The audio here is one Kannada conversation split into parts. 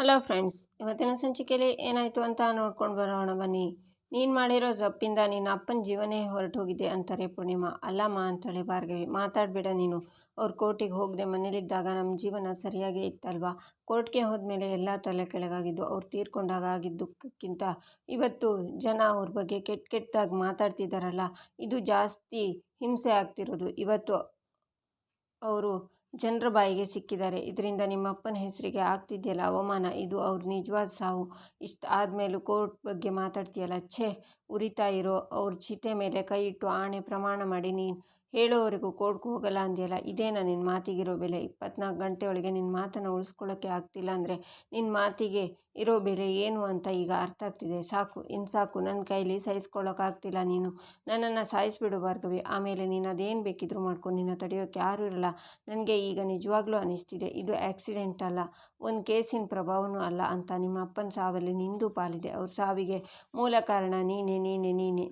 ಹಲೋ ಫ್ರೆಂಡ್ಸ್, ಇವತ್ತಿನ ಸಂಚಿಕೆಯಲ್ಲಿ ಏನಾಯಿತು ಅಂತ ನೋಡ್ಕೊಂಡು ಬರೋಣ ಬನ್ನಿ. ನೀನು ಮಾಡಿರೋ ತಪ್ಪಿಂದ ನಿನ್ನ ಅಪ್ಪನ ಜೀವನೇ ಹೊರಟೋಗಿದೆ ಅಂತಾರೆ ಪೂರ್ಣಿಮಾ. ಅಲ್ಲಮ್ಮ ಅಂತಾಳೆ ಭಾರ್ಗವಿ. ಮಾತಾಡಬೇಡ ನೀನು. ಅವ್ರು ಕೋರ್ಟಿಗೆ ಹೋಗದೆ ಮನೇಲಿದ್ದಾಗ ನಮ್ಮ ಜೀವನ ಸರಿಯಾಗೇ ಇತ್ತಲ್ವಾ? ಕೋರ್ಟ್ಗೆ ಹೋದ್ಮೇಲೆ ಎಲ್ಲ ತಲೆ ಕೆಳಗಾಗಿದ್ದು. ಅವ್ರು ತೀರ್ಕೊಂಡಾಗ ಆಗಿದ್ದ ದುಃಖಕ್ಕಿಂತ ಇವತ್ತು ಜನ ಅವ್ರ ಬಗ್ಗೆ ಕೆಟ್ಟದಾಗಿ ಮಾತಾಡ್ತಿದ್ದಾರಲ್ಲ, ಇದು ಜಾಸ್ತಿ ಹಿಂಸೆ ಆಗ್ತಿರೋದು. ಇವತ್ತು ಅವರು ಜನರ ಬಾಯಿಗೆ ಸಿಕ್ಕಿದ್ದಾರೆ. ಇದರಿಂದ ನಿಮ್ಮಪ್ಪನ ಹೆಸರಿಗೆ ಆಗ್ತಿದೆಯಲ್ಲ ಅವಮಾನ, ಇದು ಅವ್ರ ನಿಜವಾದ ಸಾವು. ಇಷ್ಟು ಆದಮೇಲೂ ಕೋರ್ಟ್ ಬಗ್ಗೆ ಮಾತಾಡ್ತೀಯಲ್ಲ, ಛೇ, ಉರಿತಾ ಇರೋ ಅವ್ರ ಚಿತೆ ಮೇಲೆ ಕೈ ಇಟ್ಟು ಆಣೆ ಪ್ರಮಾಣ ಮಾಡಿ ನೀನು ಹೇಳೋವರೆಗೂ ಕೋರ್ಟ್ಗೆ ಹೋಗಲ್ಲ ಅಂದ್ಯಲ್ಲ, ಇದೇನಾ ನಿನ್ನ ಮಾತಿಗಿರೋ ಬೆಲೆ? 24 ಗಂಟೆ ಒಳಗೆ ನಿನ್ನ ಮಾತನ್ನು ಉಳಿಸ್ಕೊಳ್ಳೋಕ್ಕೆ ಆಗ್ತಿಲ್ಲ ಅಂದರೆ ನಿನ್ನ ಮಾತಿಗೆ ಇರೋ ಬೆಲೆ ಏನು ಅಂತ ಈಗ ಅರ್ಥ ಆಗ್ತಿದೆ. ಸಾಕು, ಇನ್ನು ಸಾಕು, ನನ್ನ ಕೈಲಿ ಸಹಿಸ್ಕೊಳ್ಳೋಕ್ಕಾಗ್ತಿಲ್ಲ. ನೀನು ನನ್ನನ್ನು ಸಾಯಿಸ್ಬಿಡು ಭಾರ್ಗವಿ. ಆಮೇಲೆ ನೀನು ಅದೇನು ಬೇಕಿದ್ರೂ ಮಾಡ್ಕೊಂಡು ನಿನ್ನ ತಡೆಯೋಕ್ಕೆ ಯಾರೂ ಇರಲ್ಲ. ನನಗೆ ಈಗ ನಿಜವಾಗ್ಲೂ ಅನಿಸ್ತಿದೆ, ಇದು ಆಕ್ಸಿಡೆಂಟ್ ಅಲ್ಲ, ಒಂದು ಕೇಸಿನ ಪ್ರಭಾವನೂ ಅಲ್ಲ ಅಂತ. ನಿಮ್ಮ ಅಪ್ಪನ ಸಾವಲ್ಲಿ ನಿಂದು ಪಾಲಿದೆ. ಅವ್ರ ಸಾವಿಗೆ ಮೂಲ ಕಾರಣ ನೀನೇ.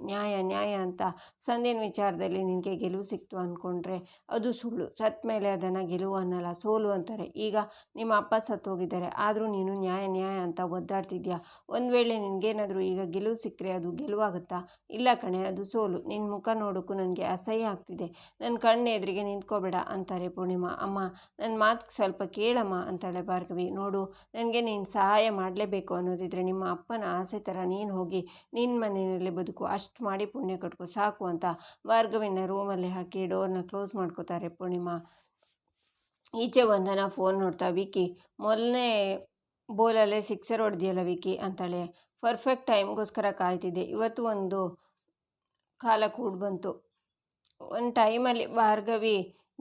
ನ್ಯಾಯ ನ್ಯಾಯ ಅಂತ ಸಂಧಿನ ವಿಚಾರದಲ್ಲಿ ನಿನಗೆ ಗೆಲುವು ಸಿಕ್ತು ಅಂದ್ಕೊಂಡ್ರೆ ಅದು ಸುಳ್ಳು. ಸತ್ತ ಮೇಲೆ ಅದನ್ನು ಗೆಲುವು ಅನ್ನಲ್ಲ, ಸೋಲು ಅಂತಾರೆ. ಈಗ ನಿಮ್ಮ ಅಪ್ಪ ಸತ್ತೋಗಿದ್ದಾರೆ, ಆದರೂ ನೀನು ನ್ಯಾಯ ನ್ಯಾಯ ಅಂತ ಒದ್ದಾಡ್ತಿದ್ಯಾ. ಒಂದು ವೇಳೆ ನಿನಗೇನಾದರೂ ಈಗ ಗೆಲುವು ಸಿಕ್ಕರೆ ಅದು ಗೆಲುವಾಗುತ್ತಾ? ಇಲ್ಲ ಕಣೆ, ಅದು ಸೋಲು. ನಿನ್ನ ಮುಖ ನೋಡೋಕ್ಕೂ ನನಗೆ ಅಸಹ್ಯ ಆಗ್ತಿದೆ. ನನ್ನ ಕಣ್ಣು ಎದುರಿಗೆ ನಿಂತ್ಕೋಬೇಡ ಅಂತಾರೆ ಪೂರ್ಣಿಮಾ. ಅಮ್ಮ, ನನ್ನ ಮಾತು ಸ್ವಲ್ಪ ಕೇಳಮ್ಮ ಅಂತಾಳೆ ಭಾರ್ಗವಿ. ನೋಡು, ನನಗೆ ನೀನು ಸಹಾಯ ಮಾಡಲೇಬೇಕು ಅನ್ನೋದಿದ್ರೆ ನಿಮ್ಮ ಅಪ್ಪನ ಆಸೆ ಥರ ನೀನು ಹೋಗಿ ನಿನ್ನ ಮನೆಯಲ್ಲೇ ಬದುಕು. ಅಷ್ಟು ಮಾಡಿ ಪುಣ್ಯ ಕಟ್ಕೋ ಸಾಕು ಅಂತ ಭಾರ್ಗವಿನ ರೂಮಲ್ಲಿ ಹಾಕಿ ಡೋರ್ನ ಕ್ಲೋಸ್ ಮಾಡ್ಕೋತಾರೆ ಪೂರ್ಣಿಮಾ. ಈಚೆ ವಂದನ ಫೋನ್ ನೋಡ್ತಾ, ವಿಕಿ, ಮೊದಲನೇ ಬೋಲಲ್ಲೇ ಸಿಕ್ಸರ್ ಹೊಡೆದಿಯಲ್ಲ ವಿಕಿ ಅಂತಾಳೆ. ಪರ್ಫೆಕ್ಟ್ ಟೈಮ್ಗೋಸ್ಕರ ಕಾಯ್ತಿದ್ದೆ. ಇವತ್ತು ಒಂದು ಕಾಲ ಕೂಡ ಬಂತು. ಒಂದು ಟೈಮಲ್ಲಿ ಭಾರ್ಗವಿ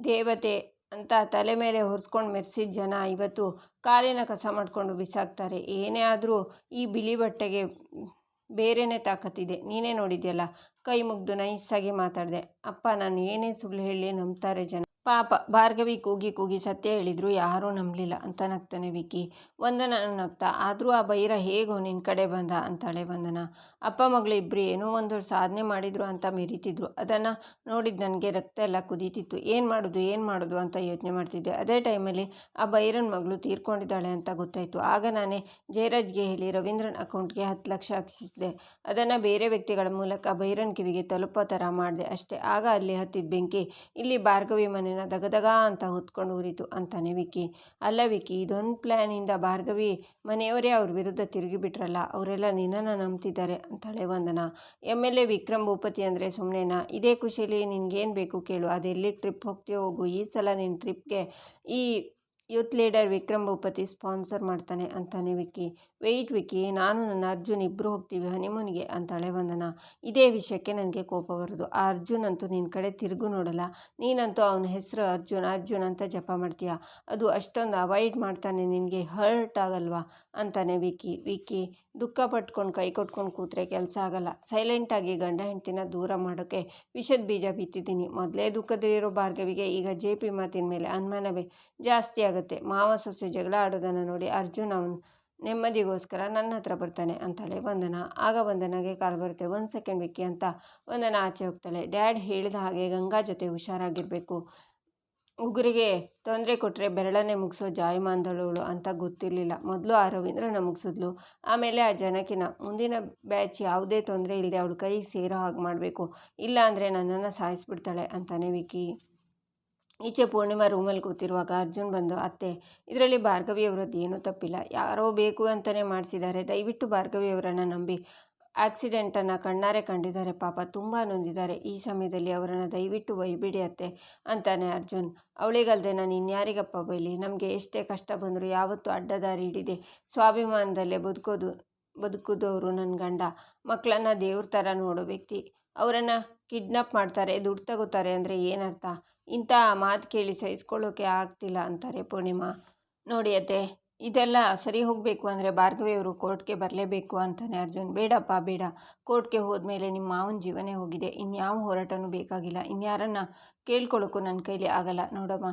ದೇವತೆ ಅಂತ ತಲೆ ಮೇಲೆ ಹೊರಿಸ್ಕೊಂಡು ಮೆರೆಸಿದ ಜನ ಇವತ್ತು ಕಾಲಿನ ಕಸ ಮಾಡಿಕೊಂಡು ಬಿಸಾಕ್ತಾರೆ. ಏನೇ ಆದರೂ ಈ ಬಿಳಿ ಬಟ್ಟೆಗೆ ಬೇರೆಯೇ ತಾಕತ್ತಿದೆ. ನೀನೇ ನೋಡಿದ್ಯಲ್ಲ, ಕೈ ಮುಗ್ದು ನೈಸಾಗಿ ಮಾತಾಡಿದೆ. ಅಪ್ಪ, ನಾನು ಏನೇ ಸುಳ್ಳು ಹೇಳಿ ನಂಬ್ತಾರೆ ಜನ. ಪಾಪ ಭಾರ್ಗವಿ ಕೂಗಿ ಕೂಗಿ ಸತ್ಯ ಹೇಳಿದ್ರು ಯಾರೂ ನಂಬಲಿಲ್ಲ ಅಂತ ನಗ್ತಾನೆ ವಿಕಿ. ವಂದನ ನಗ್ತಾ, ಆದರೂ ಆ ಬೈರ ಹೇಗೋ ನಿನ್ನ ಕಡೆ ಬಂದ ಅಂತಾಳೆ ವಂದನ. ಅಪ್ಪ ಮಗಳು ಇಬ್ಬರು ಏನೋ ಒಂದು ಸಾಧನೆ ಮಾಡಿದ್ರು ಅಂತ ಮೆರೀತಿದ್ರು. ಅದನ್ನು ನೋಡಿದ್ದು ನನಗೆ ರಕ್ತ ಎಲ್ಲ ಕುದೀತಿತ್ತು. ಏನು ಮಾಡೋದು ಅಂತ ಯೋಚನೆ ಮಾಡ್ತಿದ್ದೆ. ಅದೇ ಟೈಮಲ್ಲಿ ಆ ಬೈರನ ಮಗಳು ತೀರ್ಕೊಂಡಿದ್ದಾಳೆ ಅಂತ ಗೊತ್ತಾಯಿತು. ಆಗ ನಾನೇ ಜಯರಾಜ್ಗೆ ಹೇಳಿ ರವೀಂದ್ರನ ಅಕೌಂಟ್ಗೆ 10 ಲಕ್ಷ ಹಾಕಿಸಿದೆ. ಅದನ್ನು ಬೇರೆ ವ್ಯಕ್ತಿಗಳ ಮೂಲಕ ಬೈರನ್ ಕಿವಿಗೆ ತಲುಪೋ ಥರ ಮಾಡಿದೆ ಅಷ್ಟೇ. ಆಗ ಅಲ್ಲಿ ಹತ್ತಿದ ಬೆಂಕಿ ಇಲ್ಲಿ ಭಾರ್ಗವಿ ಮನೆನ ದಗದಗ ಅಂತ ಹೊತ್ಕೊಂಡು ಉರಿತು ಅಂತಾನೆ ವಿಕಿ. ಅಲ್ಲ ವಿಕಿ, ಇದೊಂದು ಪ್ಲ್ಯಾನಿಂದ ಭಾರ್ಗವಿ ಮನೆಯವರೇ ಅವ್ರ ವಿರುದ್ಧ ತಿರುಗಿಬಿಟ್ರಲ್ಲ, ಅವರೆಲ್ಲ ನಿನ್ನನ್ನು ನಂಬ್ತಿದ್ದಾರೆ ಅಂತಾಳೆ ವಂದನ. MLA ವಿಕ್ರಮ್ ಭೂಪತಿ ಅಂದರೆ ಸುಮ್ಮನೆನಾ? ಇದೇ ಖುಷಿಯಲ್ಲಿ ನಿನ್ಗೇನು ಬೇಕು ಕೇಳು, ಅದೆಲ್ಲಿಗೆ ಟ್ರಿಪ್ ಹೋಗ್ತೀಯೋ ಹೋಗು. ಈ ಸಲ ನಿನ್ನ ಟ್ರಿಪ್ಗೆ ಈ ಯೂತ್ ಲೀಡರ್ ವಿಕ್ರಮ್ ಭೂಪತಿ ಸ್ಪಾನ್ಸರ್ ಮಾಡ್ತಾನೆ ಅಂತಾನೆ ವಿಕಿ. ವೆಯ್ಟ್ ವಿಕಿ, ನಾನು ನನ್ನ ಅರ್ಜುನ್ ಇಬ್ಬರು ಹೋಗ್ತೀವಿ ಹನಿಮೂನ್ಗೆ ಅಂತಾಳೆ ವಂದನ. ಇದೇ ವಿಷಯಕ್ಕೆ ನನಗೆ ಕೋಪ ಬರೋದು. ಆ ಅರ್ಜುನ್ ಅಂತೂ ನಿನ್ನ ಕಡೆ ತಿರುಗು ನೋಡಲ್ಲ. ನೀನಂತೂ ಅವನ ಹೆಸರು ಅರ್ಜುನ್ ಅಂತ ಜಪ ಮಾಡ್ತೀಯ. ಅದು ಅಷ್ಟೊಂದು ಅವಾಯ್ಡ್ ಮಾಡ್ತಾನೆ, ನಿನಗೆ ಹರ್ಟ್ ಆಗಲ್ವಾ ಅಂತಾನೆ ವಿಕಿ ದುಃಖ ಪಟ್ಕೊಂಡು ಕೈ ಕೊಟ್ಕೊಂಡು ಕೂತ್ರೆ ಕೆಲಸ ಆಗಲ್ಲ. ಸೈಲೆಂಟಾಗಿ ಗಂಡ ಹೆಂಡ್ತಿನ ದೂರ ಮಾಡೋಕ್ಕೆ ವಿಷದ ಬೀಜ ಬಿತ್ತಿದ್ದೀನಿ. ಮೊದಲೇ ದುಃಖದಲ್ಲಿರೋ ಭಾರ್ಗವಿಗೆ ಈಗ JP ಮಾತಿನ ಮೇಲೆ ಅನುಮಾನವೇ ಜಾಸ್ತಿ ಆಗುತ್ತೆ. ಮಾವ ಸೊಸೆ ಜಗಳ ಆಡೋದನ್ನು ನೋಡಿ ಅರ್ಜುನ್ ಅವನ ನೆಮ್ಮದಿಗೋಸ್ಕರ ನನ್ನ ಹತ್ರ ಬರ್ತಾನೆ ಅಂತಾಳೆ ವಂದನ. ಆಗ ವಂದನಾಗೆ ಕಾಲ್ ಬರುತ್ತೆ. 1 ಸೆಕೆಂಡ್ ವಿಕ್ಕಿ ಅಂತ ವಂದನ ಆಚೆ ಹೋಗ್ತಾಳೆ. ಡ್ಯಾಡ್ ಹೇಳಿದ ಹಾಗೆ ಗಂಗಾ ಜೊತೆ ಹುಷಾರಾಗಿರಬೇಕು. ಉಗುರಿಗೆ ತೊಂದರೆ ಕೊಟ್ಟರೆ ಬೆರಳನ್ನೇ ಮುಗಿಸೋ ಜಾಯಮಾನದವಳು ಅಂತ ಗೊತ್ತಿರಲಿಲ್ಲ. ಮೊದಲು ಆ ರವೀಂದ್ರನ ಮುಗಿಸಿದ್ಲು, ಆಮೇಲೆ ಆ ಜನಕಿನ. ಮುಂದಿನ ಬ್ಯಾಚ್ ಯಾವುದೇ ತೊಂದರೆ ಇಲ್ಲದೆ ಅವಳು ಕೈಗೆ ಸೇರೋ ಹಾಗೆ ಮಾಡಬೇಕು, ಇಲ್ಲ ಅಂದರೆ ನನ್ನನ್ನು ಸಾಯಿಸ್ಬಿಡ್ತಾಳೆ ಅಂತಾನೆ ವಿಕಿ. ಈಚೆ ಪೂರ್ಣಿಮಾ ರೂಮಲ್ಲಿ ಕೂತಿರುವಾಗ ಅರ್ಜುನ್ ಬಂದು, ಅತ್ತೆ, ಇದರಲ್ಲಿ ಭಾರ್ಗವಿಯವರದ್ದು ಏನೂ ತಪ್ಪಿಲ್ಲ, ಯಾರೋ ಬೇಕು ಅಂತಲೇ ಮಾಡಿಸಿದ್ದಾರೆ. ದಯವಿಟ್ಟು ಭಾರ್ಗವಿಯವರನ್ನು ನಂಬಿ. ಆಕ್ಸಿಡೆಂಟನ್ನು ಕಣ್ಣಾರೆ ಕಂಡಿದ್ದಾರೆ, ಪಾಪ ತುಂಬ ನೊಂದಿದ್ದಾರೆ. ಈ ಸಮಯದಲ್ಲಿ ಅವರನ್ನು ದಯವಿಟ್ಟು ಬೈಬಿಡಿ ಅತ್ತೆ ಅಂತಾನೆ ಅರ್ಜುನ್. ಅವಳಿಗಲ್ದೆ ನಾನು ಇನ್ಯಾರಿಗಪ್ಪ ಬೈಲಿ? ನಮಗೆ ಎಷ್ಟೇ ಕಷ್ಟ ಬಂದರೂ ಯಾವತ್ತೂ ಅಡ್ಡದಾರಿ ಹಿಡಿದೆ ಸ್ವಾಭಿಮಾನದಲ್ಲೇ ಬದುಕಿದವರು ನನ್ನ ಗಂಡ. ಮಕ್ಕಳನ್ನು ದೇವ್ರ ಥರ ನೋಡೋ ವ್ಯಕ್ತಿ. ಅವರನ್ನು ಕಿಡ್ನಾಪ್ ಮಾಡ್ತಾರೆ, ದುಡ್ಡು ತಗೋತಾರೆ ಅಂದರೆ ಏನರ್ಥ? ಇಂಥ ಮಾತು ಕೇಳಿ ಸಹಿಸ್ಕೊಳ್ಳೋಕೆ ಆಗ್ತಿಲ್ಲ ಅಂತಾರೆ ಪೂರ್ಣಿಮಾ. ನೋಡಿ ಅತ್ತೆ, ಇದೆಲ್ಲ ಸರಿ ಹೋಗಬೇಕು ಅಂದರೆ ಭಾರ್ಗವಿಯವರು ಕೋರ್ಟ್ಗೆ ಬರಲೇಬೇಕು ಅಂತಾನೆ ಅರ್ಜುನ್. ಬೇಡಪ್ಪ ಬೇಡ, ಕೋರ್ಟ್ಗೆ ಹೋದ್ಮೇಲೆ ನಿಮ್ಮ ಮಾವನ ಜೀವನೇ ಹೋಗಿದೆ. ಇನ್ಯಾವ ಹೋರಾಟನೂ ಬೇಕಾಗಿಲ್ಲ. ಇನ್ಯಾರನ್ನ ಕೇಳ್ಕೊಳ್ಳೋಕ್ಕೂ ನನ್ನ ಕೈಲಿ ಆಗಲ್ಲ. ನೋಡಮ್ಮ,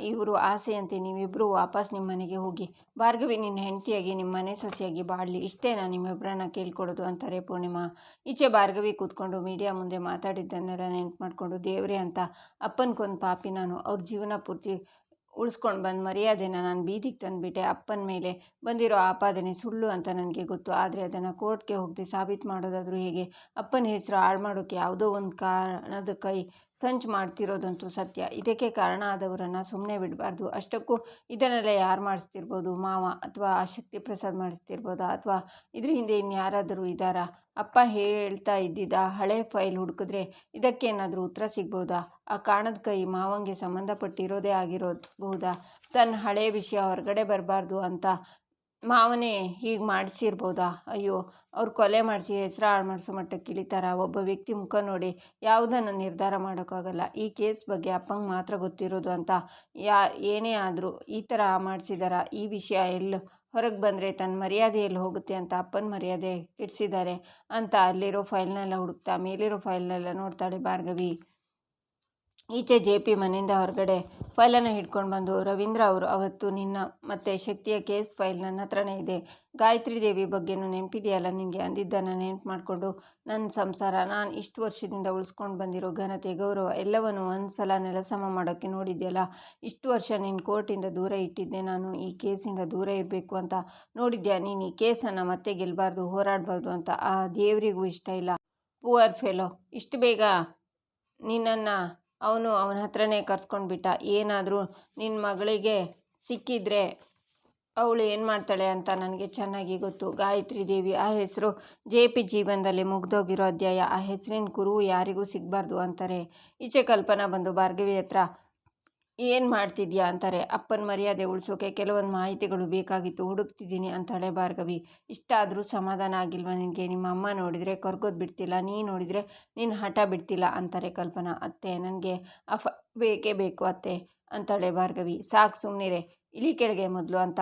ಇವರು ಆಸೆಯಂತೆ ನೀವಿಬ್ಬರು ವಾಪಸ್ ನಿಮ್ಮ ಮನೆಗೆ ಹೋಗಿ. ಭಾರ್ಗವಿ ನಿನ್ನ ಹೆಂಡತಿಯಾಗಿ ನಿಮ್ಮ ಮನೆ ಸೊಸೆಯಾಗಿ ಬಾಳಲಿ, ಇಷ್ಟೇ ನಾನು ನಿಮ್ಮಿಬ್ಬರನ್ನ ಕೇಳ್ಕೊಡೋದು ಅಂತಾರೆ ಪೂರ್ಣಿಮಾ. ಈಚೆ ಭಾರ್ಗವಿ ಕೂತ್ಕೊಂಡು ಮೀಡಿಯಾ ಮುಂದೆ ಮಾತಾಡಿದ್ದನ್ನೆಲ್ಲ ನೆನ್ಪು ಮಾಡಿಕೊಂಡು, ದೇವರೇ ಅಂತ ಅಪ್ಪನಿಗೊಂದು ಪಾಪಿ ನಾನು. ಅವ್ರ ಜೀವನ ಪೂರ್ತಿ ಉಳಿಸ್ಕೊಂಡು ಬಂದು ಮರ್ಯಾದೆನ ನಾನು ಬೀದಿಗೆ ತಂದುಬಿಟ್ಟೆ. ಅಪ್ಪನ ಮೇಲೆ ಬಂದಿರೋ ಆಪಾದನೆ ಸುಳ್ಳು ಅಂತ ನನಗೆ ಗೊತ್ತು. ಆದರೆ ಅದನ್ನು ಕೋರ್ಟ್ಗೆ ಹೋಗದೆ ಸಾಬೀತು ಮಾಡೋದಾದರೂ ಹೇಗೆ? ಅಪ್ಪನ ಹೆಸರು ಹಾಳು ಮಾಡೋಕ್ಕೆ ಯಾವುದೋ ಒಂದು ಕಾರಣದ ಕೈ ಸಂಚು ಮಾಡ್ತಿರೋದಂತೂ ಸತ್ಯ. ಇದಕ್ಕೆ ಕಾರಣ ಆದವರನ್ನು ಸುಮ್ಮನೆ ಬಿಡಬಾರ್ದು. ಅಷ್ಟಕ್ಕೂ ಇದನ್ನೆಲ್ಲ ಯಾರು ಮಾಡಿಸ್ತಿರ್ಬೋದು? ಮಾವ ಅಥವಾ ಆ ಶಕ್ತಿ ಪ್ರಸಾದ್ ಮಾಡಿಸ್ತಿರ್ಬೋದಾ? ಅಥವಾ ಇದ್ರ ಹಿಂದೆ ಇನ್ಯಾರಾದರೂ ಇದ್ದಾರಾ? ಅಪ್ಪ ಹೇಳ್ತಾ ಇದ್ದಿದ್ದ ಹಳೆ ಫೈಲ್ ಹುಡುಕಿದ್ರೆ ಇದಕ್ಕೇನಾದರೂ ಉತ್ತರ ಸಿಗ್ಬೋದಾ? ಆ ಕಾಣದ ಕೈ ಮಾವಂಗೆ ಸಂಬಂಧಪಟ್ಟಿರೋದೇ ಆಗಿರಬಹುದಾ? ತನ್ನ ಹಳೆ ವಿಷಯ ಹೊರಗಡೆ ಬರಬಾರ್ದು ಅಂತ ಮಾವನೇ ಹೀಗೆ ಮಾಡಿಸಿರ್ಬೋದಾ? ಅಯ್ಯೋ, ಅವ್ರು ಕೊಲೆ ಮಾಡಿಸಿ ಹೆಸರು ಹಾಳು ಮಾಡಿಸೋ ಮಟ್ಟಕ್ಕೆ ಇಳಿತಾರ? ಒಬ್ಬ ವ್ಯಕ್ತಿ ಮುಖ ನೋಡಿ ಯಾವುದನ್ನು ನಿರ್ಧಾರ ಮಾಡೋಕ್ಕಾಗಲ್ಲ. ಈ ಕೇಸ್ ಬಗ್ಗೆ ಅಪ್ಪಂಗೆ ಮಾತ್ರ ಗೊತ್ತಿರೋದು ಅಂತ ಏನೇ ಆದರೂ ಈ ಥರ ಮಾಡಿಸಿದಾರ? ಈ ವಿಷಯ ಎಲ್ಲಿ ಹೊರಗೆ ಬಂದರೆ ತನ್ನ ಮರ್ಯಾದೆ ಎಲ್ಲಿ ಹೋಗುತ್ತೆ ಅಂತ ಅಪ್ಪನ ಮರ್ಯಾದೆ ಕೆಡಿಸಿದ್ದಾರೆ ಅಂತ ಅಲ್ಲಿರೋ ಫೈಲ್ನೆಲ್ಲ ಹುಡುಕ್ತಾ ಮೇಲಿರೋ ಫೈಲ್ನೆಲ್ಲ ನೋಡ್ತಾಳೆ ಭಾರ್ಗವಿ. ಈಚೆ JP ಮನೆಯಿಂದ ಹೊರಗಡೆ ಫೈಲನ್ನು ಹಿಡ್ಕೊಂಡು ಬಂದು, ರವೀಂದ್ರ ಅವರು, ಅವತ್ತು ನಿನ್ನ ಮತ್ತು ಶಕ್ತಿಯ ಕೇಸ್ ಫೈಲ್ ನನ್ನ ಹತ್ರನೇ ಇದೆ. ಗಾಯತ್ರಿ ದೇವಿ ಬಗ್ಗೆನೂ ನೆನಪಿದೆಯಲ್ಲ ನಿನಗೆ? ಅಂದಿದ್ದನ್ನು ನೆನಪು ಮಾಡಿಕೊಂಡು ನನ್ನ ಸಂಸಾರ, ನಾನು ಇಷ್ಟು ವರ್ಷದಿಂದ ಉಳಿಸ್ಕೊಂಡು ಬಂದಿರೋ ಘನತೆ, ಗೌರವ ಎಲ್ಲವನ್ನು ಒಂದು ಸಲ ನೆಲಸಮ ಮಾಡೋಕ್ಕೆ ನೋಡಿದ್ಯಲ್ಲ. ಇಷ್ಟು ವರ್ಷ ನಿನ್ನ ಕೋರ್ಟಿಂದ ದೂರ ಇಟ್ಟಿದ್ದೆ ನಾನು, ಈ ಕೇಸಿಂದ ದೂರ ಇರಬೇಕು ಅಂತ ನೋಡಿದ್ಯಾ? ನೀನು ಈ ಕೇಸನ್ನು ಮತ್ತೆ ಗೆಲ್ಲಬಾರ್ದು, ಹೋರಾಡಬಾರ್ದು ಅಂತ ಆ ದೇವರಿಗೂ ಇಷ್ಟ ಇಲ್ಲ. ಪುವರ್ ಫೆಲೋ, ಇಷ್ಟು ಬೇಗ ನಿನ್ನನ್ನು ಅವನ ಹತ್ರನೇ ಕರ್ಸ್ಕೊಂಡು ಬಿಟ್ಟ. ಏನಾದರೂ ನಿನ್ನ ಮಗಳಿಗೆ ಸಿಕ್ಕಿದ್ರೆ ಅವಳು ಏನು ಮಾಡ್ತಾಳೆ ಅಂತ ನನಗೆ ಚೆನ್ನಾಗಿ ಗೊತ್ತು. ಗಾಯತ್ರಿ ದೇವಿ ಆ ಹೆಸರು JP ಜೀವನದಲ್ಲಿ ಮುಗ್ದೋಗಿರೋ ಅಧ್ಯಾಯ. ಆ ಹೆಸರಿನ ಕುರುಹು ಯಾರಿಗೂ ಸಿಗಬಾರ್ದು ಅಂತಾರೆ. ಈಚೆ ಕಲ್ಪನಾ ಬಂದು ಭಾರ್ಗವಿ ಹತ್ರ ಏನು ಮಾಡ್ತಿದ್ಯಾ ಅಂತಾರೆ. ಅಪ್ಪನ ಮರ್ಯಾದೆ ಉಳಿಸೋಕೆ ಕೆಲವೊಂದು ಮಾಹಿತಿಗಳು ಬೇಕಾಗಿತ್ತು, ಹುಡುಕ್ತಿದ್ದೀನಿ ಅಂತಾಳೆ ಭಾರ್ಗವಿ. ಇಷ್ಟಾದರೂ ಸಮಾಧಾನ ಆಗಿಲ್ವಾ ನಿನಗೆ? ನಿಮ್ಮ ಅಮ್ಮ ನೋಡಿದರೆ ಕರ್ಗೋದು ಬಿಡ್ತಿಲ್ಲ, ನೀ ನೋಡಿದರೆ ನಿನ್ನ ಹಠ ಬಿಡ್ತಿಲ್ಲ ಅಂತಾರೆ ಕಲ್ಪನಾ. ಅತ್ತೆ, ನನಗೆ ಬೇಕೇ ಬೇಕು ಅತ್ತೆ ಅಂತಾಳೆ ಭಾರ್ಗವಿ. ಸಾಕು ಸುಮ್ಮನಿರೆ, ಇಳಿ ಕೆಳಗೆ ಮೊದಲು ಅಂತ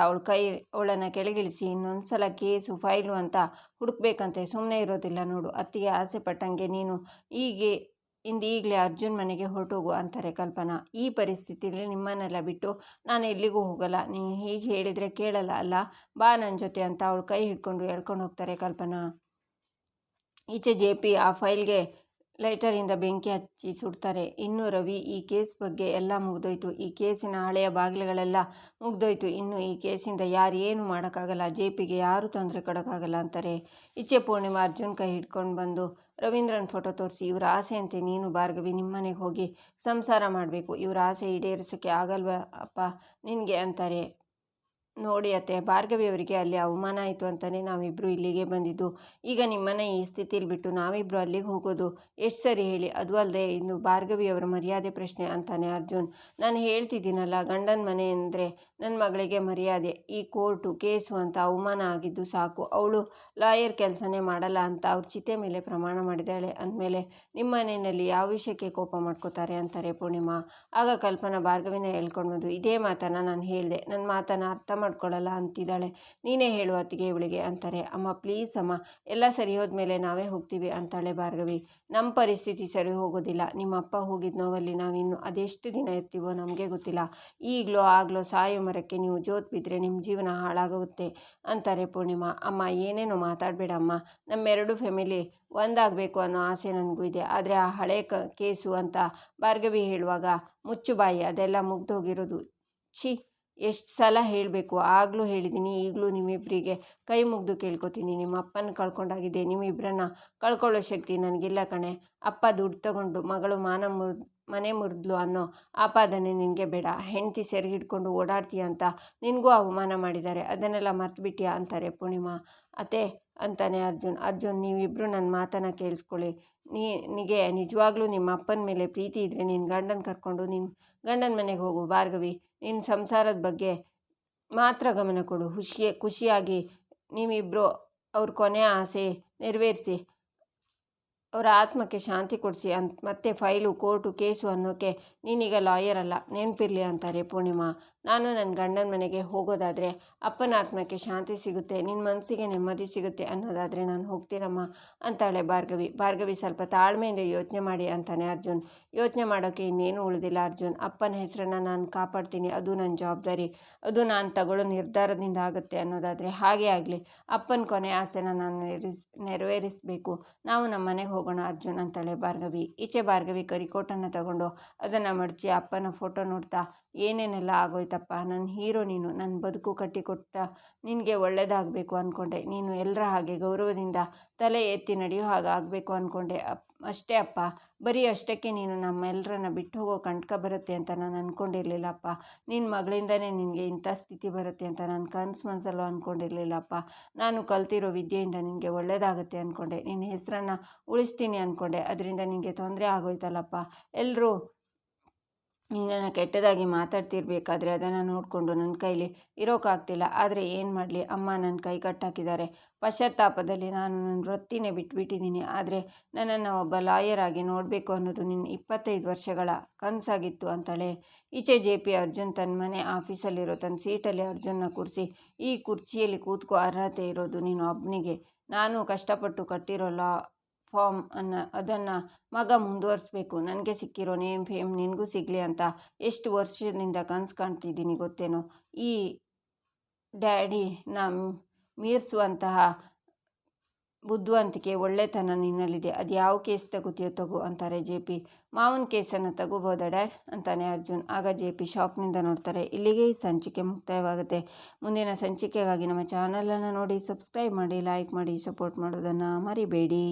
ಅವಳನ್ನು ಕೆಳಗಿಳಿಸಿ ಇನ್ನೊಂದು ಸಲ ಕೇಸು ಫೈಲು ಅಂತ ಹುಡುಕ್ಬೇಕಂತೆ. ಸುಮ್ಮನೆ ಇರೋದಿಲ್ಲ ನೋಡು. ಅತ್ತಿಗೆ ಆಸೆ ಪಟ್ಟಂಗೆ ನೀನು ಈಗಲೇ ಅರ್ಜುನ್ ಮನೆಗೆ ಹೊರಟೋಗು ಅಂತಾರೆ ಕಲ್ಪನಾ. ಈ ಪರಿಸ್ಥಿತಿಯಲ್ಲಿ ನಿಮ್ಮನ್ನೆಲ್ಲ ಬಿಟ್ಟು ನಾನು ಎಲ್ಲಿಗೂ ಹೋಗಲ್ಲ. ನೀನು ಹೀಗೆ ಹೇಳಿದರೆ ಕೇಳಲ್ಲ ಅಲ್ಲ, ಬಾ ನನ್ನ ಜೊತೆ ಅಂತ ಅವಳು ಕೈ ಹಿಡ್ಕೊಂಡು ಎಳ್ಕೊಂಡು ಹೋಗ್ತಾರೆ ಕಲ್ಪನಾ. ಈಚೆ JP ಆ ಫೈಲ್ಗೆ ಲೈಟರಿಂದ ಬೆಂಕಿ ಹಚ್ಚಿ ಸುಡ್ತಾರೆ. ಇನ್ನು ರವಿ, ಈ ಕೇಸ್ ಬಗ್ಗೆ ಎಲ್ಲ ಮುಗ್ದೋಯ್ತು. ಈ ಕೇಸಿನ ಹಳೆಯ ಬಾಗಿಲುಗಳೆಲ್ಲ ಮುಗ್ದೋಯ್ತು. ಇನ್ನು ಈ ಕೇಸಿಂದ ಯಾರು ಏನು ಮಾಡೋಕ್ಕಾಗಲ್ಲ. JPಗೆ ಯಾರೂ ತೊಂದರೆ ಕೊಡೋಕ್ಕಾಗಲ್ಲ ಅಂತಾರೆ. ಈಚೆ ಪೂರ್ಣಿಮಾ ಅರ್ಜುನ್ ಕೈ ಹಿಡ್ಕೊಂಡು ಬಂದು ರವೀಂದ್ರನ ಫೋಟೋ ತೋರಿಸಿ, ಇವರ ಆಸೆಯಂತೆ ನೀನು ಭಾರ್ಗವಿ ನಿಮ್ಮನೆಗೆ ಹೋಗಿ ಸಂಸಾರ ಮಾಡಬೇಕು. ಇವರ ಆಸೆ ಈಡೇರಿಸೋಕ್ಕೆ ಆಗಲ್ವಾ ಅಪ್ಪ ನಿನಗೆ ಅಂತಾರೆ. ನೋಡಿ ಅತ್ತೆ, ಭಾರ್ಗವಿಯವರಿಗೆ ಅಲ್ಲಿ ಅವಮಾನ ಆಯಿತು ಅಂತಲೇ ನಾವಿಬ್ಬರು ಇಲ್ಲಿಗೆ ಬಂದಿದ್ದು. ಈಗ ನಿಮ್ಮನ್ನು ಈ ಸ್ಥಿತಿಲಿ ಬಿಟ್ಟು ನಾವಿಬ್ಬರು ಅಲ್ಲಿಗೆ ಹೋಗೋದು ಎಷ್ಟು ಸರಿ ಹೇಳಿ? ಅದು ಅಲ್ಲದೆ ಇನ್ನು ಭಾರ್ಗವಿಯವರ ಮರ್ಯಾದೆ ಪ್ರಶ್ನೆ ಅಂತಾನೆ ಅರ್ಜುನ್. ನಾನು ಹೇಳ್ತಿದ್ದೀನಲ್ಲ, ಗಂಡನ ಮನೆ ಅಂದರೆ ನನ್ನ ಮಗಳಿಗೆ ಮರ್ಯಾದೆ. ಈ ಕೋರ್ಟು ಕೇಸು ಅಂತ ಅವಮಾನ ಆಗಿದ್ದು ಸಾಕು. ಅವಳು ಲಾಯರ್ ಕೆಲಸನೇ ಮಾಡಲ್ಲ ಅಂತ ಅವ್ರ ಚಿತೆ ಮೇಲೆ ಪ್ರಮಾಣ ಮಾಡಿದ್ದಾಳೆ ಅಂದಮೇಲೆ ನಿಮ್ಮ ಮನೆಯಲ್ಲಿ ಯಾವ ವಿಷಯಕ್ಕೆ ಕೋಪ ಮಾಡ್ಕೋತಾರೆ ಅಂತಾರೆ ಪೂರ್ಣಿಮಾ. ಆಗ ಕಲ್ಪನಾ ಭಾರ್ಗವಿನ ಹೇಳ್ಕೊಂಡು ಬಂದು, ಇದೇ ಮಾತನ್ನು ನಾನು ಹೇಳಿದೆ, ನನ್ನ ಮಾತನ್ನು ಅರ್ಥ ಮಾಡ್ಕೊಳ್ಳಲ್ಲ ಅಂತಿದ್ದಾಳೆ, ನೀನೇ ಹೇಳು ಅತ್ತಿಗೆ ಇವಳಿಗೆ ಅಂತಾರೆ. ಅಮ್ಮ ಪ್ಲೀಸ್ ಅಮ್ಮ, ಎಲ್ಲ ಸರಿ ಹೋದ್ಮೇಲೆ ನಾವೇ ಹೋಗ್ತೀವಿ ಅಂತಾಳೆ ಭಾರ್ಗವಿ. ನಮ್ಮ ಪರಿಸ್ಥಿತಿ ಸರಿ ಹೋಗೋದಿಲ್ಲ. ನಿಮ್ಮ ಅಪ್ಪ ಹೋಗಿದ್ದ ನೋವಲ್ಲಿ ನಾವಿನ್ನು ಅದೆಷ್ಟು ದಿನ ಇರ್ತೀವೋ ನಮಗೆ ಗೊತ್ತಿಲ್ಲ. ಈಗಲೋ ಆಗಲೋ ಸಾಯೋ ಮರಕ್ಕೆ ನೀವು ಜೋತ್ ಬಿದ್ದರೆ ನಿಮ್ಮ ಜೀವನ ಹಾಳಾಗುತ್ತೆ ಅಂತಾರೆ ಪೂರ್ಣಿಮಾ. ಅಮ್ಮ ಏನೇನೋ ಮಾತಾಡಬೇಡ ಅಮ್ಮ, ನಮ್ಮೆರಡು ಫ್ಯಾಮಿಲಿ ಒಂದಾಗಬೇಕು ಅನ್ನೋ ಆಸೆ ನನಗೂ ಇದೆ. ಆದರೆ ಆ ಹಳೆ ಕೇಸು ಅಂತ ಭಾರ್ಗವಿ ಹೇಳುವಾಗ ಮುಚ್ಚು ಬಾಯಿ, ಅದೆಲ್ಲ ಮುಗ್ದೋಗಿರೋದು. ಛೀ, ಎಷ್ಟು ಸಲ ಹೇಳಬೇಕು? ಆಗಲೂ ಹೇಳಿದ್ದೀನಿ, ಈಗಲೂ ನಿಮ್ಮಿಬ್ಬರಿಗೆ ಕೈ ಮುಗಿದು ಕೇಳ್ಕೊತೀನಿ. ನಿಮ್ಮ ಅಪ್ಪನ ಕಳ್ಕೊಂಡಾಗಿದೆ, ನಿಮ್ಮಿಬ್ಬರನ್ನ ಕಳ್ಕೊಳ್ಳೋ ಶಕ್ತಿ ನನಗಿಲ್ಲ ಕಣೆ. ಅಪ್ಪ ದುಡ್ಡು ತಗೊಂಡು ಮಗಳು ಮನೆ ಮುರಿದ್ಲು ಅನ್ನೋ ಆಪಾದನೆ ನಿನಗೆ ಬೇಡ. ಹೆಂಡತಿ ಸೆರೆ ಹಿಡ್ಕೊಂಡು ಓಡಾಡ್ತೀಯ ಅಂತ ನಿನಗೂ ಅವಮಾನ ಮಾಡಿದ್ದಾರೆ, ಅದನ್ನೆಲ್ಲ ಮರ್ತುಬಿಟ್ಟಿಯಾ ಅಂತಾರೆ ಪೂರ್ಣಿಮಾ. ಅತ್ತೆ ಅಂತಾನೆ ಅರ್ಜುನ್ ನೀವಿಬ್ಬರು ನನ್ನ ಮಾತನ್ನು ಕೇಳಿಸ್ಕೊಳ್ಳಿ. ನಿನಗೆ ನಿಜವಾಗ್ಲೂ ನಿಮ್ಮ ಅಪ್ಪನ ಮೇಲೆ ಪ್ರೀತಿ ಇದ್ದರೆ ನಿನ್ನ ಗಂಡನ ಕರ್ಕೊಂಡು ನಿನ್ನ ಗಂಡನ ಮನೆಗೆ ಹೋಗು ಭಾರ್ಗವಿ. ನಿನ್ನ ಸಂಸಾರದ ಬಗ್ಗೆ ಮಾತ್ರ ಗಮನ ಕೊಡು. ಖುಷಿಯಾಗಿ ನೀವಿಬ್ಬರು ಅವ್ರ ಕೊನೆಯ ಆಸೆ ನೆರವೇರಿಸಿ, ಅವರ ಆತ್ಮಕ್ಕೆ ಶಾಂತಿ ಕೊಡಿಸಿ ಮತ್ತೆ ಫೈಲು ಕೋರ್ಟು ಕೇಸು ಅನ್ನೋಕ್ಕೆ ನೀನೀಗ ಲಾಯರ್ ಅಲ್ಲ, ನೆನಪಿರಲಿ ಅಂತಾರೆ ಪೂರ್ಣಿಮಾ. ನಾನು ನನ್ನ ಗಂಡನ ಮನೆಗೆ ಹೋಗೋದಾದರೆ ಅಪ್ಪನ ಆತ್ಮಕ್ಕೆ ಶಾಂತಿ ಸಿಗುತ್ತೆ, ನಿನ್ನ ಮನಸ್ಸಿಗೆ ನೆಮ್ಮದಿ ಸಿಗುತ್ತೆ ಅನ್ನೋದಾದರೆ ನಾನು ಹೋಗ್ತೀನಮ್ಮ ಅಂತಾಳೆ ಭಾರ್ಗವಿ ಸ್ವಲ್ಪ ತಾಳ್ಮೆಯಿಂದ ಯೋಚನೆ ಮಾಡಿ ಅಂತಾನೆ ಅರ್ಜುನ್. ಯೋಚನೆ ಮಾಡೋಕ್ಕೆ ಇನ್ನೇನು ಉಳಿದಿಲ್ಲ ಅರ್ಜುನ್. ಅಪ್ಪನ ಹೆಸರನ್ನು ನಾನು ಕಾಪಾಡ್ತೀನಿ, ಅದು ನನ್ನ ಜವಾಬ್ದಾರಿ, ಅದು ನಾನು ತಗೊಳ್ಳೋ ನಿರ್ಧಾರದಿಂದ ಆಗುತ್ತೆ ಅನ್ನೋದಾದರೆ ಹಾಗೇ ಆಗಲಿ. ಅಪ್ಪನ ಕೊನೆ ಆಸೆನ ನಾನು ನೆರವೇರಿಸಬೇಕು. ನಾವು ನಮ್ಮ ಮನೆಗೆ ಹೋಗೋಣ ಅರ್ಜುನ್ ಅಂತಾಳೆ ಭಾರ್ಗವಿ. ಈಚೆ ಭಾರ್ಗವಿ ಕರಿಕೋಟನ್ನು ತಗೊಂಡು ಅದನ್ನು ಮಡಚಿ ಅಪ್ಪನ ಫೋಟೋ ನೋಡ್ತಾ, ಏನೇನೆಲ್ಲ ಆಗೋಯ್ತಪ್ಪ, ನನ್ನ ಹೀರೋ ನೀನು, ನನ್ನ ಬದುಕು ಕಟ್ಟಿಕೊಟ್ಟ ನಿನಗೆ ಒಳ್ಳೇದಾಗಬೇಕು ಅಂದ್ಕೊಂಡೆ. ನೀನು ಎಲ್ಲರ ಹಾಗೆ ಗೌರವದಿಂದ ತಲೆ ಎತ್ತಿ ನಡೆಯೋ ಹಾಗೆ ಆಗಬೇಕು ಅಂದ್ಕೊಂಡೆ ಅಷ್ಟೇ ಅಪ್ಪ. ಬರೀ ಅಷ್ಟಕ್ಕೆ ನೀನು ನಮ್ಮೆಲ್ಲರನ್ನ ಬಿಟ್ಟು ಹೋಗೋ ಕಂಟಕ ಬರುತ್ತೆ ಅಂತ ನಾನು ಅಂದ್ಕೊಂಡಿರಲಿಲ್ಲಪ್ಪ. ನಿನ್ನ ಮಗಳಿಂದನೇ ನಿನಗೆ ಇಂಥ ಸ್ಥಿತಿ ಬರುತ್ತೆ ಅಂತ ನಾನು ಕನಸು ಮನಸ್ಸಲ್ಲೂ ಅಂದ್ಕೊಂಡಿರಲಿಲ್ಲಪ್ಪ. ನಾನು ಕಲ್ತಿರೋ ವಿದ್ಯೆಯಿಂದ ನಿನಗೆ ಒಳ್ಳೆಯದಾಗುತ್ತೆ ಅಂದ್ಕೊಂಡೆ, ನಿನ್ನ ಹೆಸರನ್ನು ಉಳಿಸ್ತೀನಿ ಅಂದ್ಕೊಂಡೆ. ಅದರಿಂದ ನಿನಗೆ ತೊಂದರೆ ಆಗೋಯ್ತಲ್ಲಪ್ಪ. ಎಲ್ಲರೂ ನಿನ್ನನ್ನು ಕೆಟ್ಟದಾಗಿ ಮಾತಾಡ್ತಿರ್ಬೇಕಾದ್ರೆ ಅದನ್ನು ನೋಡಿಕೊಂಡು ನನ್ನ ಕೈಲಿ ಇರೋಕ್ಕಾಗ್ತಿಲ್ಲ. ಆದರೆ ಏನು ಮಾಡಲಿ ಅಮ್ಮ, ನನ್ನ ಕೈ ಕಟ್ಟಾಕಿದ್ದಾರೆ. ಪಶ್ಚಾತ್ತಾಪದಲ್ಲಿ ನಾನು ನನ್ನ ವೃತ್ತಿನೇ ಬಿಟ್ಬಿಟ್ಟಿದ್ದೀನಿ. ಆದರೆ ನನ್ನನ್ನು ಒಬ್ಬ ಲಾಯರ್ ಆಗಿ ನೋಡಬೇಕು ಅನ್ನೋದು ನಿನ್ನ 25 ವರ್ಷಗಳ ಕನಸಾಗಿತ್ತು ಅಂತಾಳೆ. ಈಚೆ JP ಅರ್ಜುನ್ ತನ್ನ ಮನೆ ಆಫೀಸಲ್ಲಿರೋ ತನ್ನ ಸೀಟಲ್ಲಿ ಅರ್ಜುನ್ನ ಕೂರಿಸಿ, ಈ ಕುರ್ಚಿಯಲ್ಲಿ ಕೂತ್ಕೋ, ಅರ್ಹತೆ ಇರೋದು ನೀನು ಒಬ್ಬನಿಗೆ. ನಾನು ಕಷ್ಟಪಟ್ಟು ಕಟ್ಟಿರೋ ಲಾ ಫಾರ್ಮ್ ಅದನ್ನು ಮಗ ಮುಂದುವರಿಸ್ಬೇಕು. ನನಗೆ ಸಿಕ್ಕಿರೋ ನೇಮ್ ಫೇಮ್ ನಿನಗೂ ಸಿಗಲಿ ಅಂತ ಎಷ್ಟು ವರ್ಷದಿಂದ ಕನಸು ಕಾಣ್ತಿದ್ದೀನಿ ಗೊತ್ತೇನೋ. ಈ ಡ್ಯಾಡಿನ ಮೀರಿಸುವಂತಹ ಬುದ್ಧಿವಂತಿಕೆ, ಒಳ್ಳೆತನ ನಿನ್ನಲ್ಲಿದೆ. ಅದು ಯಾವ ಕೇಸ್ ತಗೋತೀಯೋ ತಗೋ ಅಂತಾರೆ JP. ಮಾವನ ಕೇಸನ್ನು ತಗೋಬೋದಾ ಡ್ಯಾಡ್ ಅಂತಾನೆ ಅರ್ಜುನ್. ಆಗ JP ಶಾಕ್ನಿಂದ ನೋಡ್ತಾರೆ. ಇಲ್ಲಿಗೆ ಈ ಸಂಚಿಕೆ ಮುಕ್ತಾಯವಾಗುತ್ತೆ. ಮುಂದಿನ ಸಂಚಿಕೆಗಾಗಿ ನಮ್ಮ ಚಾನಲನ್ನು ನೋಡಿ, ಸಬ್ಸ್ಕ್ರೈಬ್ ಮಾಡಿ, ಲೈಕ್ ಮಾಡಿ, ಸಪೋರ್ಟ್ ಮಾಡೋದನ್ನು ಮರಿಬೇಡಿ.